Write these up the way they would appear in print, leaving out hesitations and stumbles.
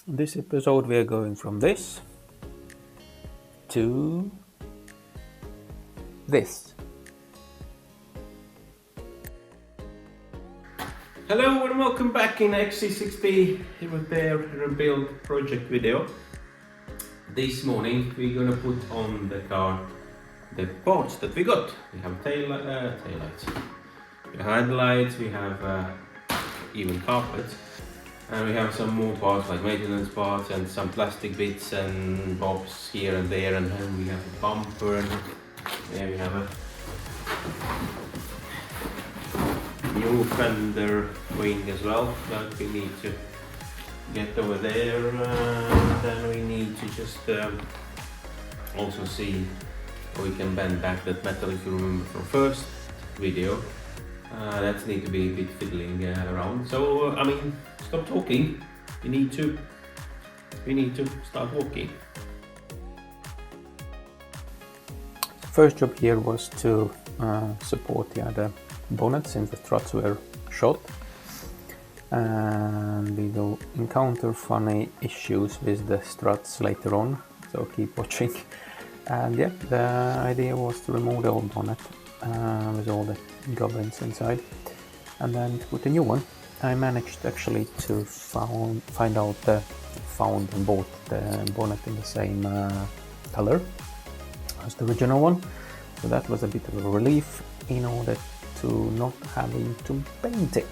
In this episode we are going from this to this. Hello and welcome back in XC60 repair rebuild project video. This morning we're gonna put on the car the parts that we got. We have taillights, we have headlights, we have even carpets, and we have some more parts like maintenance parts and some plastic bits and bobs here and there, and then we have a bumper, and there we have a new fender wing as well that we need to get over there, and then we need to just also see how we can bend back that metal. If you remember from first video, that need to be a bit fiddling around. So I mean, stop talking. We need to start walking. First job here was to support the other bonnet since the struts were shot, and we will encounter funny issues with the struts later on, so keep watching. And yeah, the idea was to remove the old bonnet with all the goblins inside, and then to put a new one. I managed actually to find out and bought the bonnet in the same color as the original one, so that was a bit of a relief in order to not having to paint it.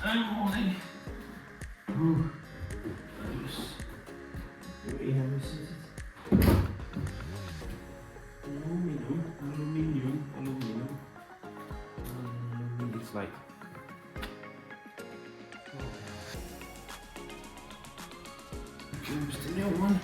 I'm holding. Ooh, very heavy since it's aluminum. It's like just a new one.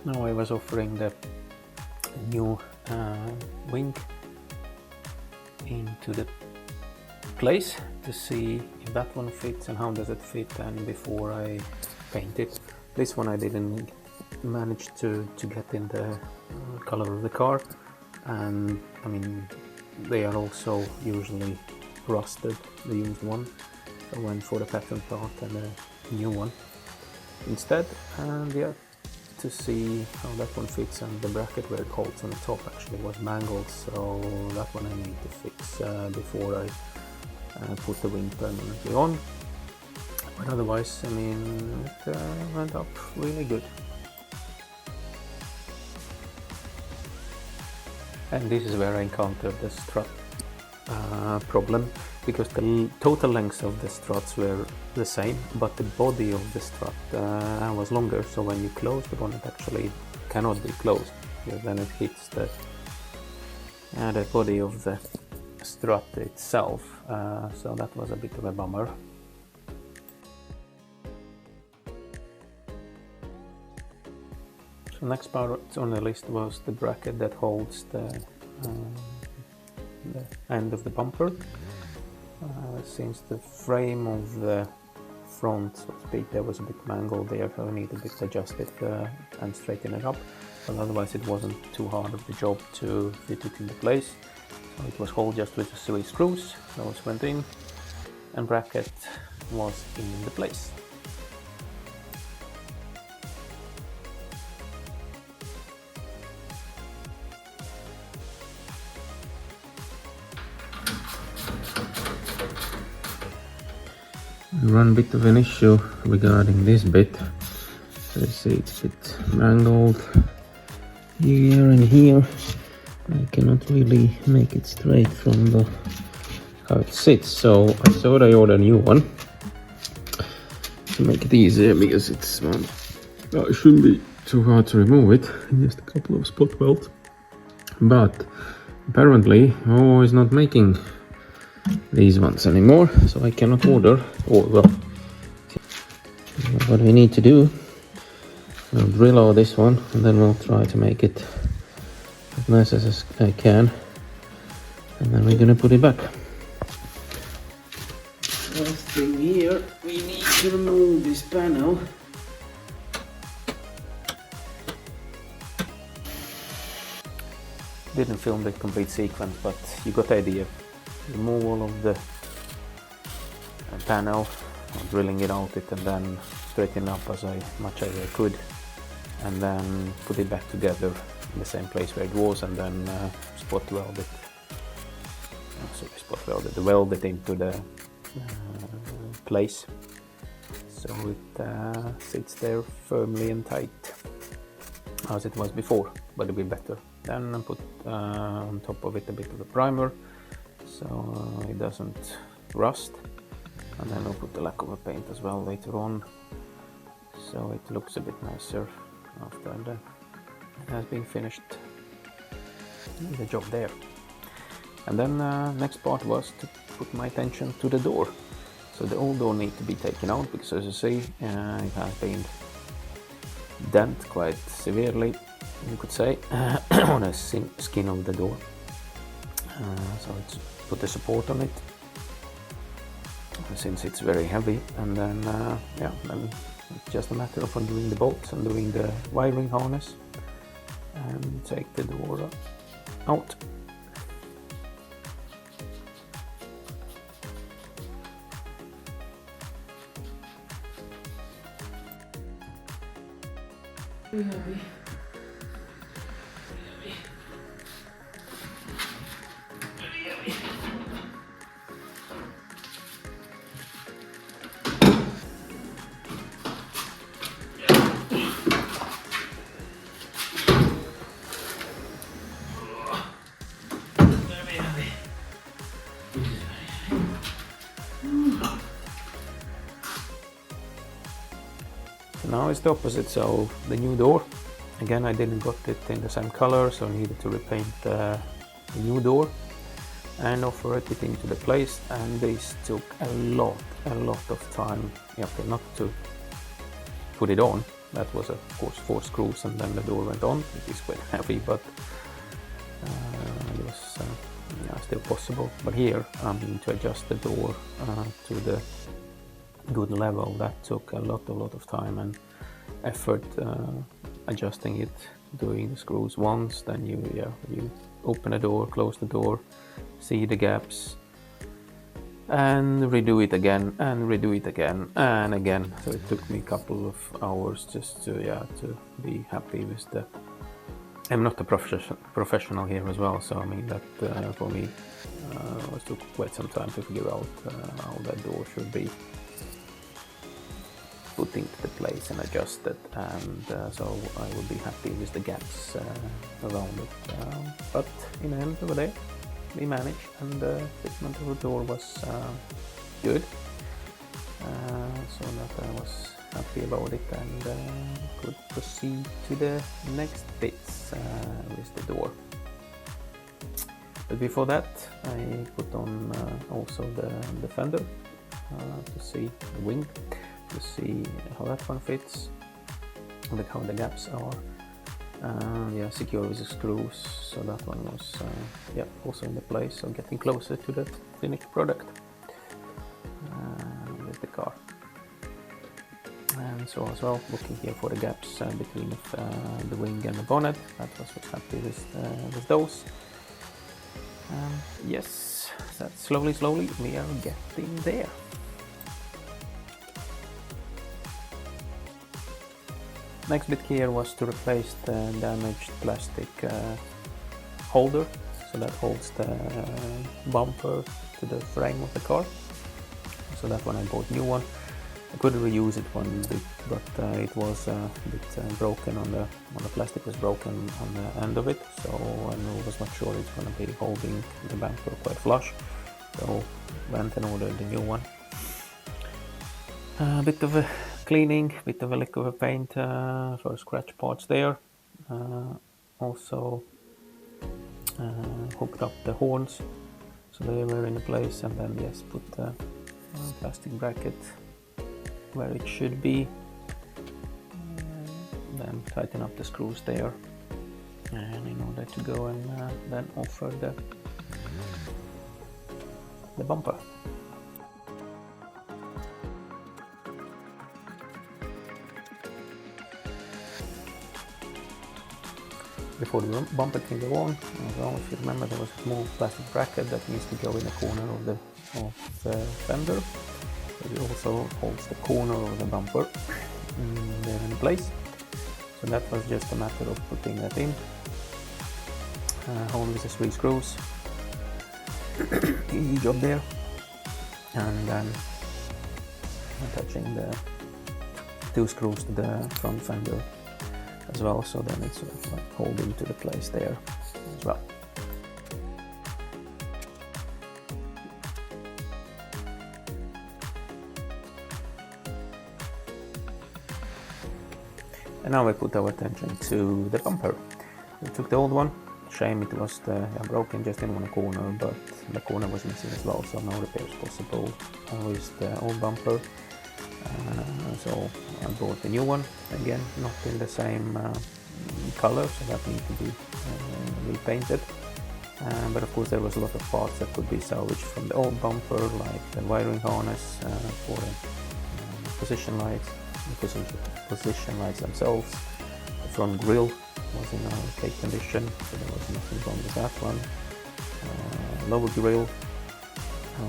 Now I was offering the new wing into the place to see if that one fits and how does it fit, and before I paint it. This one I didn't manage to get in the color of the car, and I mean they are also usually rusted, the used one, so I went for the pattern part and a new one instead. And yeah, to see how that one fits, and the bracket where it holds on the top actually was mangled, so that one I need to fix before I put the wing permanently on. But otherwise, I mean, it went up really good. And this is where I encountered the strut problem, because the total length of the struts were the same, but the body of the strut was longer, so when you close the bonnet actually cannot be closed, because then it hits the body of the strut itself, so that was a bit of a bummer. So next part on the list was the bracket that holds the end of the bumper. Since the frame of the front, so to speak, there was a bit mangled there, so I needed to adjust it and straighten it up, but otherwise it wasn't too hard of the job to fit it into place. So it was held just with the 3 screws, those went in, and bracket was in the place. We run a bit of an issue regarding this bit. So you see it's a bit mangled here and here. I cannot really make it straight from the how it sits, so I thought I ordered a new one to make it easier, because it's it shouldn't be too hard to remove it, just a couple of spot welds. But apparently Volvo is not making these ones anymore, so I cannot order. Or well, what we need to do, we'll drill out this one and then we'll try to make it as nice as I can, and then we're gonna put it back. First thing here, we need to remove this panel. Didn't film the complete sequence, but you got the idea. Remove all of the panel, drilling it out and then straighten up as much as I could, and then put it back together in the same place where it was, and then spot weld it. Weld it into the place, so it sits there firmly and tight as it was before, but a bit better. Then I put on top of it a bit of a primer so it doesn't rust, and then I'll put the lacquer paint as well later on, so it looks a bit nicer after it has been finished, the job there. And then next part was to put my attention to the door. So the old door needs to be taken out, because as you see it has been dent quite severely, you could say, on the skin of the door. So it's put the support on it, since it's very heavy, and then then it's just a matter of undoing the bolts and doing the wiring harness and take the door out. Now it's the opposite, so the new door, again I didn't got it in the same color, so I needed to repaint the new door and offer it into the place, and this took a lot of time. Okay, not to put it on, that was of course 4 screws and then the door went on. It is quite heavy, but it was still possible. But here I mean to adjust the door to the good level, that took a lot of time and effort, adjusting it, doing the screws once, then you open the door, close the door, see the gaps, and redo it again and redo it again and again. So it took me a couple of hours just to be happy with the. I'm not a professional here as well, so I mean that for me it took quite some time to figure out how that door should be put into the place and adjusted, and so I would be happy with the gaps around it. But in the end of the day, we managed, and the fitment of the door was good, so that I was happy about it, and could proceed to the next bits with the door. But before that, I put on also the fender to see the wing, to see how that one fits, and how the gaps are. Secure with the screws, so that one was also in the place, so getting closer to the finished product with the car. And so as well, looking here for the gaps between the wing and the bonnet, that was happy with those. Yes, that slowly we are getting there. Next bit here was to replace the damaged plastic holder, so that holds the bumper to the frame of the car. So that one I bought a new one, I could reuse it one bit, but it was a bit broken on the plastic was broken on the end of it, so I was not sure it's going to be holding the bumper quite flush, so went and ordered a new one. A bit of a cleaning, bit of a lick of a paint for scratch parts there. Also hooked up the horns so they were in place, and then yes, put the plastic bracket where it should be, then tighten up the screws there, and in order to go and then offer the bumper. Before the bumper can go on, well, if you remember, there was a small plastic bracket that needs to go in the corner of the fender. It also holds the corner of the bumper there in place. So that was just a matter of putting that in. Only the 3 screws. Easy job there. And then attaching the 2 screws to the front fender as well, so then it's sort of like holding to the place there as well. And now we put our attention to the bumper. We took the old one. Shame it was broken just in one corner, but the corner was missing as well, so no repairs possible with the old bumper. So I bought a new one, again not in the same color, so that needs to be repainted. But of course there was a lot of parts that could be salvaged from the old bumper, like the wiring harness for the position lights, the position lights themselves. The front grille was in okay condition, so there was nothing wrong with that one. Lower grille,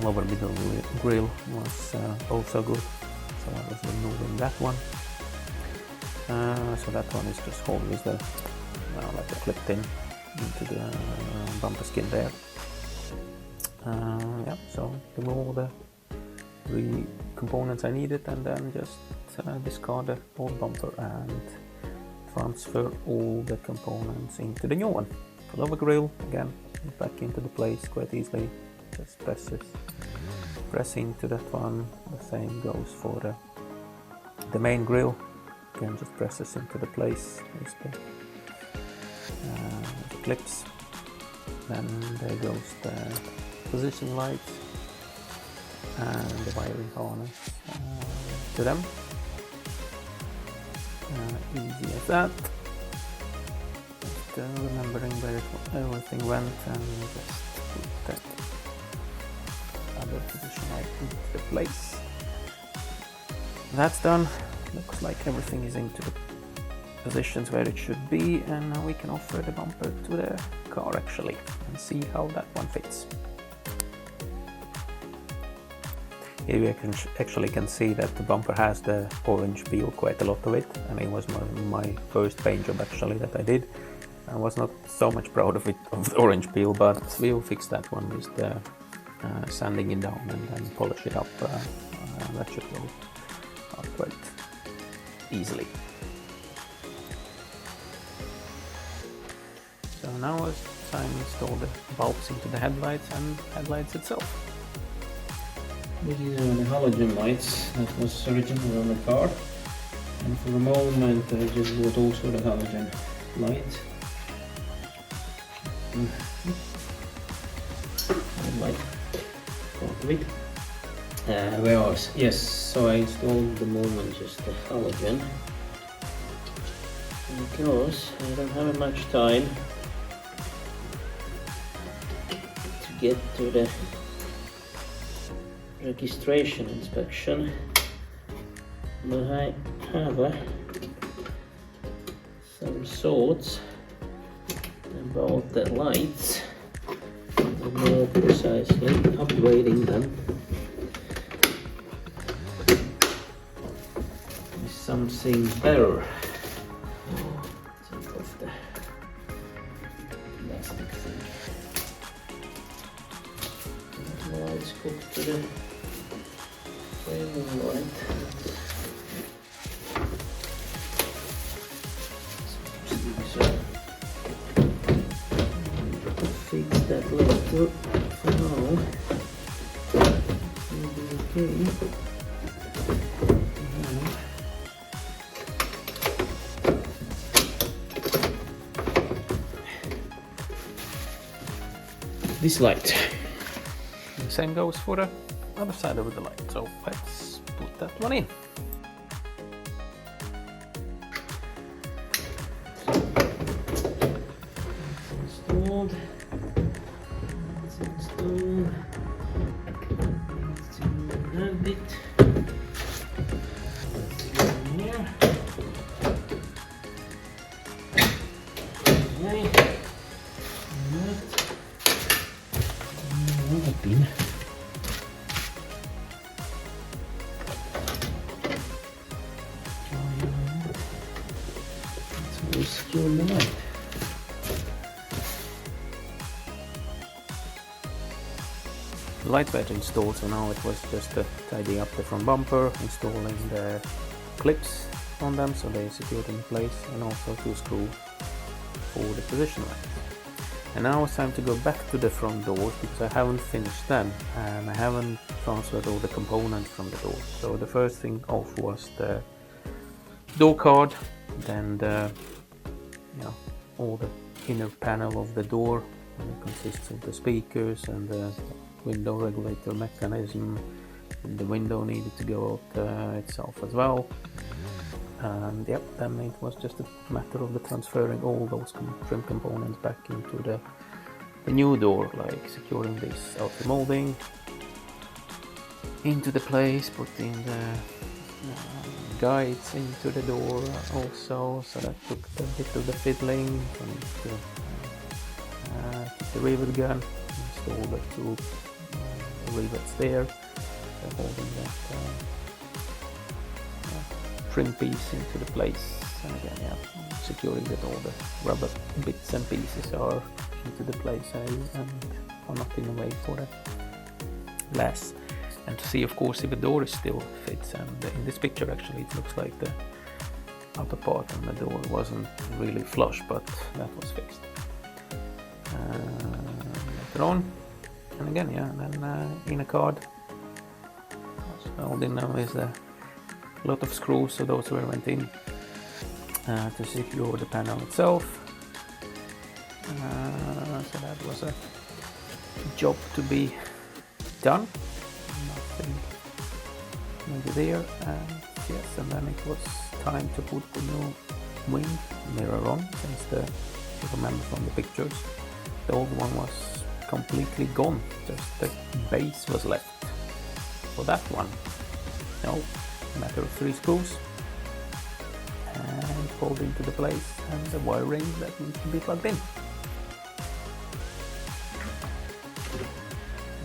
lower middle grille was also good, so I was removing that one. So that one is just always the like a clipped in into the bumper skin there. Yeah, so remove all the components I needed, and then just discard the old bumper and transfer all the components into the new one. For lower grille, again, back into the place quite easily. Just press into that one. The same goes for the main grille. Again, just presses into the place with the clips. Then there goes the position lights and the wiring harness to them. Easy as that. Just remembering where everything went, and just put that other position light into the place. That's done. Looks like everything is into the positions where it should be, and now we can offer the bumper to the car actually and see how that one fits. Here you actually can see that the bumper has the orange peel, quite a lot of it, and it was my first paint job actually that I did. I was not so much proud of it, of the orange peel, but we'll fix that one with the sanding it down and then polish it up. That should go out quite easily. So now it's time to install the bulbs into the headlights and headlights itself. These are the halogen lights that was originally on the car, and for the moment I just bought also the halogen light. Light, part of it. Where else? Yes, so I installed the moment just the halogen, because I don't have much time to get to the registration inspection, but I have some thoughts about the lights, and more precisely upgrading them with something better. Take off the plastic thing. Now let's go to the frame light. So fix that later. For now, it will be okay. This light. The same goes for the other side of the light, so let's put that one in. Installed. It's installed. Let's add it. Let's go in here. Okay. Pin. So we secure the light. The light were installed, so now it was just to tidy up the front bumper, installing the clips on them so they secured in place, and also 2 screws for the position light. And now it's time to go back to the front doors because I haven't finished them and I haven't transferred all the components from the door. So the first thing off was the door card, then the, all the inner panel of the door. It consists of the speakers and the window regulator mechanism. And the window needed to go out itself as well. And yep, then it was just a matter of the transferring all those trim components back into the new door, like securing this outer molding into the place, putting the guides into the door also, so that took a bit of the fiddling, and took the rivet gun, installed the 2 rivets there, so holding that trim piece into the place, and again, securing that all the rubber bits and pieces are into the place and are not in the way for the glass. And to see, of course, if the door still fits, and in this picture actually it looks like the upper part of the door wasn't really flush, but that was fixed later on. And again, then inner card held in now is a lot of screws, so those were went in to secure the panel itself. So that was a job to be done. Nothing maybe there, and yes, and then it was time to put the new wing mirror on, since if you remember from the pictures, the old one was completely gone, just the base was left for that one. No, a matter of 3 screws and fold into the place, and the wiring that needs to be plugged in.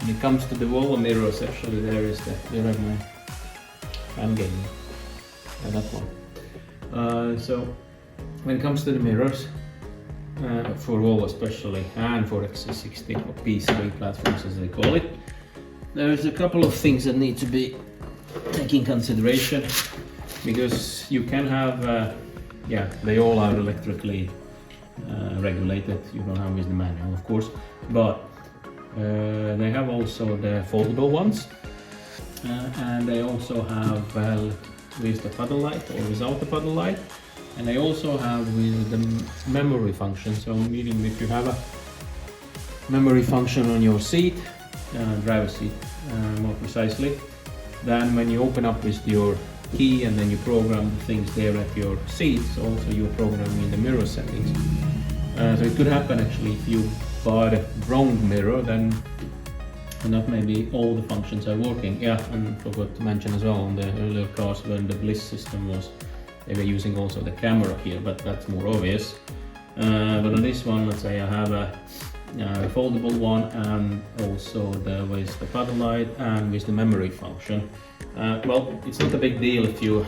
When it comes to the Volvo mirrors, actually there is you have my fan game, that one. So when it comes to the mirrors, for Volvo especially, and for XC60 or P3 platforms as they call it, there's a couple of things that need to be taken in consideration, because you can have, they all are electrically regulated, you don't have with the manual of course, but they have also the foldable ones, and they also have with the puddle light or without the puddle light, and they also have with the memory function. So meaning if you have a memory function on your seat, driver's seat more precisely, then when you open up with your key and then you program the things there at your seats, also you're programming the mirror settings. So it could happen actually if you buy the wrong mirror, then not maybe all the functions are working. Yeah, and forgot to mention as well, on the earlier cars when the Bliss system was, they were using also the camera here, but that's more obvious. But on this one, let's say I have a foldable one, and also with the puddle light and with the memory function. Well, it's not a big deal if you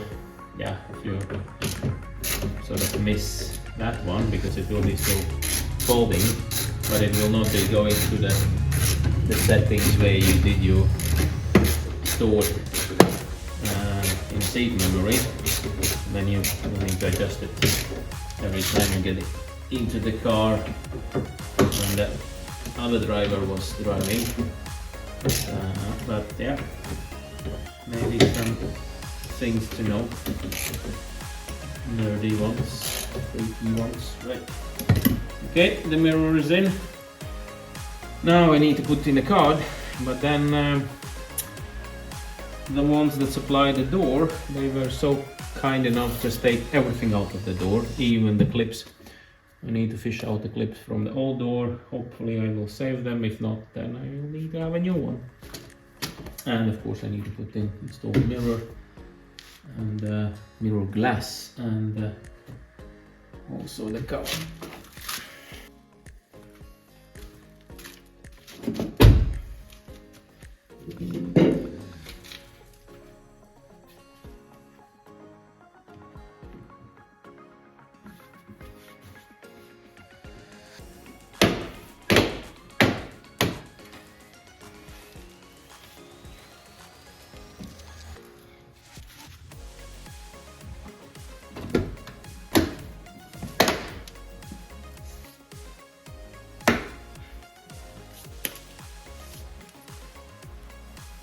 sort of miss that one, because it will be still folding, but it will not be going to the settings where you did your stored in seat memory. Then you will need to adjust it every time you get into the car when the other driver was driving. But yeah, maybe some things to know. Nerdy ones, freaky ones, right? Okay, the mirror is in. Now I need to put in the card, but then the ones that supply the door, they were so kind enough to take everything out of the door, even the clips. I need to fish out the clips from the old door. Hopefully I will save them. If not, then I will need to have a new one. And of course I need to install the mirror and mirror glass and also the cover.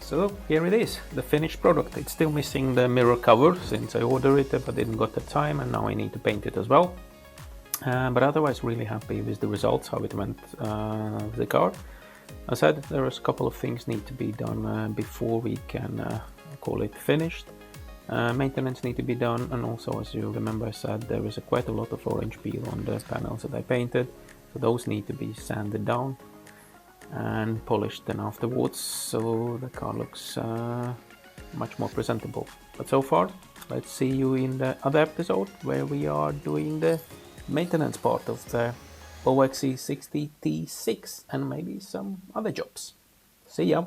So here it is, the finished product. It's still missing the mirror cover since I ordered it but didn't got the time, and now I need to paint it as well. But otherwise really happy with the results, how it went with the car. I said there is a couple of things need to be done before we can call it finished. Maintenance need to be done, and also, as you remember, I said there is quite a lot of orange peel on the panels that I painted, so those need to be sanded down and polished then afterwards, so the car looks much more presentable. But so far, let's see you in the other episode where we are doing the maintenance part of the Volvo XC60 T6 and maybe some other jobs. See ya!